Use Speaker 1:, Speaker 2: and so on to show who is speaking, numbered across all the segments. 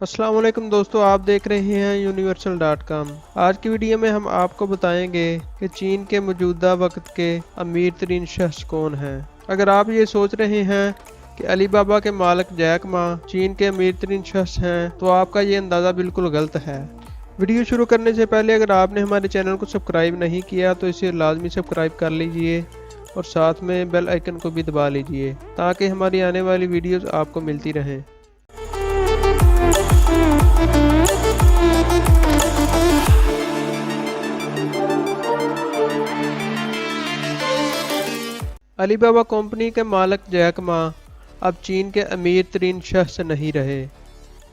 Speaker 1: अस्सलाम वालेकुम दोस्तों, आप देख रहे हैं यूनिवर्सल.com। आज की वीडियो में हम आपको बताएंगे कि चीन के मौजूदा वक्त के अमीर तरीन शख्स कौन हैं। अगर आप ये सोच रहे हैं कि अली बाबा के मालिक जैक मा चीन के अमीर तरीन शख्स हैं तो आपका ये अंदाज़ा बिल्कुल गलत है। वीडियो शुरू करने से पहले अगर आपने हमारे चैनल को सब्सक्राइब नहीं किया तो इसे लाजमी सब्सक्राइब कर लीजिए और साथ में बेल आइकन को भी दबा लीजिए ताकि हमारी आने वाली वीडियोज़ आपको मिलती रहें। अली बाबा कंपनी के मालिक जैक मा अब चीन के अमीर तरीन शख्स नहीं रहे।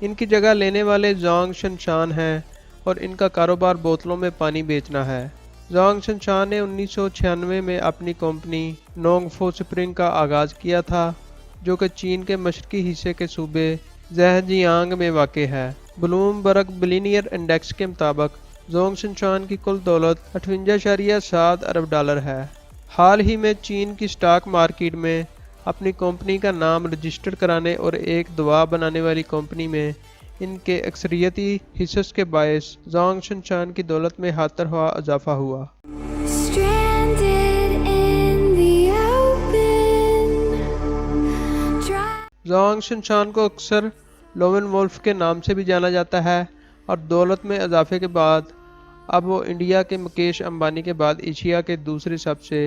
Speaker 1: इनकी जगह लेने वाले ज़ोंग शनशान हैं और इनका कारोबार बोतलों में पानी बेचना है। ज़ोंग शनशान ने 1996 में अपनी कंपनी नोंगफो स्प्रिंग का आगाज़ किया था, जो कि चीन के मशरकी हिस्से के सूबे ज़हेजियांग में वाक़ है। ब्लूमबर्ग बिलियनियर इंडेक्स के मुताबिक ज़ोंग शनशान की कुल दौलत 58.7 अरब डॉलर है। हाल ही में चीन की स्टॉक मार्केट में अपनी कंपनी का नाम रजिस्टर कराने और एक दवा बनाने वाली कंपनी में इनके अक्सरियती हिस्से के बायस ज़ोंग शनशान की दौलत में हाथरवा इजाफा हुआ। ज़ोंग शनशान को अक्सर लोवेन वोल्फ के नाम से भी जाना जाता है और दौलत में इजाफे के बाद अब वो इंडिया के मुकेश अंबानी के बाद एशिया के दूसरे सबसे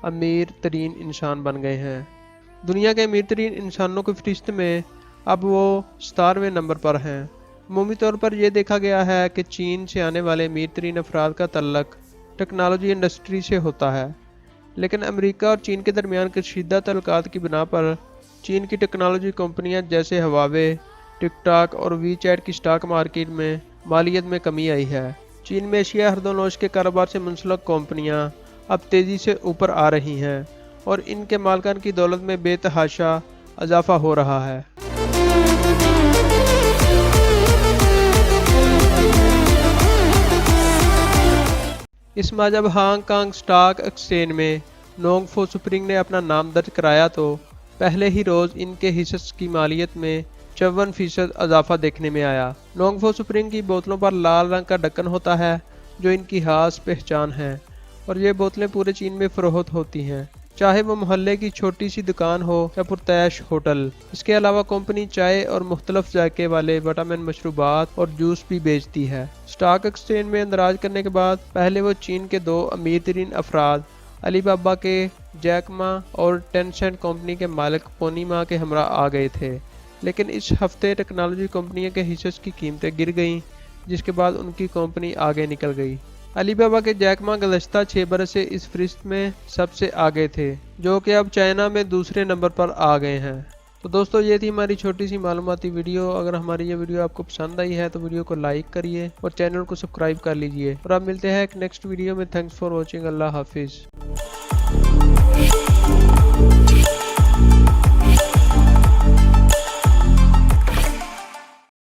Speaker 1: अमीर तरीन इंसान बन गए हैं। दुनिया के अमीर तरीन इंसानों की फहरिस्त में अब वो 17वें नंबर पर हैं। अमूमी तौर पर यह देखा गया है कि चीन से आने वाले अमीर तरीन अफराद का तल्लक टेक्नोलॉजी इंडस्ट्री से होता है, लेकिन अमेरिका और चीन के दरमियान कशीदा तल्लुकात की बिना पर चीन की टेक्नोलॉजी कंपनियां जैसे हवावे, टिकटॉक और वीचैट की स्टॉक मार्केट में मालियत में कमी आई है। चीन में एशिया हरदोनोश के कारोबार से मुंसलक कंपनियां अब तेज़ी से ऊपर आ रही हैं और इनके मालिकान की दौलत में बेतहाशा इजाफा हो रहा है। इस माह जब हांगकांग स्टॉक एक्सचेंज में नोंगफो स्प्रिंग ने अपना नाम दर्ज कराया तो पहले ही रोज़ इनके हिस्से की मालियत में 54% इजाफा देखने में आया। नोंगफो स्प्रिंग की बोतलों पर लाल रंग का ढक्कन होता है जो इनकी खास पहचान है और ये बोतलें पूरे चीन में फरोख्त होती हैं, चाहे वो मोहल्ले की छोटी सी दुकान हो या पुरतैश होटल। इसके अलावा कंपनी चाय और मुख्तलिफ जायके वाले विटामिन मशरूबात और जूस भी बेचती है। स्टॉक एक्सचेंज में इंदराज करने के बाद पहले वो चीन के दो अमीर तरीन अफराद अली बाबा के जैक मा और टेंसेंट कंपनी के मालिक पोनी मा के हमरा आ गए थे, लेकिन इस हफ्ते टेक्नोलॉजी कंपनियों के हिस्से की कीमतें गिर गईं, जिसके बाद उनकी कंपनी आगे निकल गई। अली बाबा के जैक मा गुज़श्ता 6 बरस से इस फहरिस्त में सबसे आगे थे, जो कि अब चाइना में दूसरे नंबर पर आ गए हैं। तो दोस्तों, ये थी हमारी छोटी सी मालूमाती वीडियो। अगर हमारी ये वीडियो आपको पसंद आई है तो वीडियो को लाइक करिए और चैनल को सब्सक्राइब कर लीजिए और अब मिलते हैं एक नेक्स्ट वीडियो में। Thanks for watching. अल्लाह हाफिज़।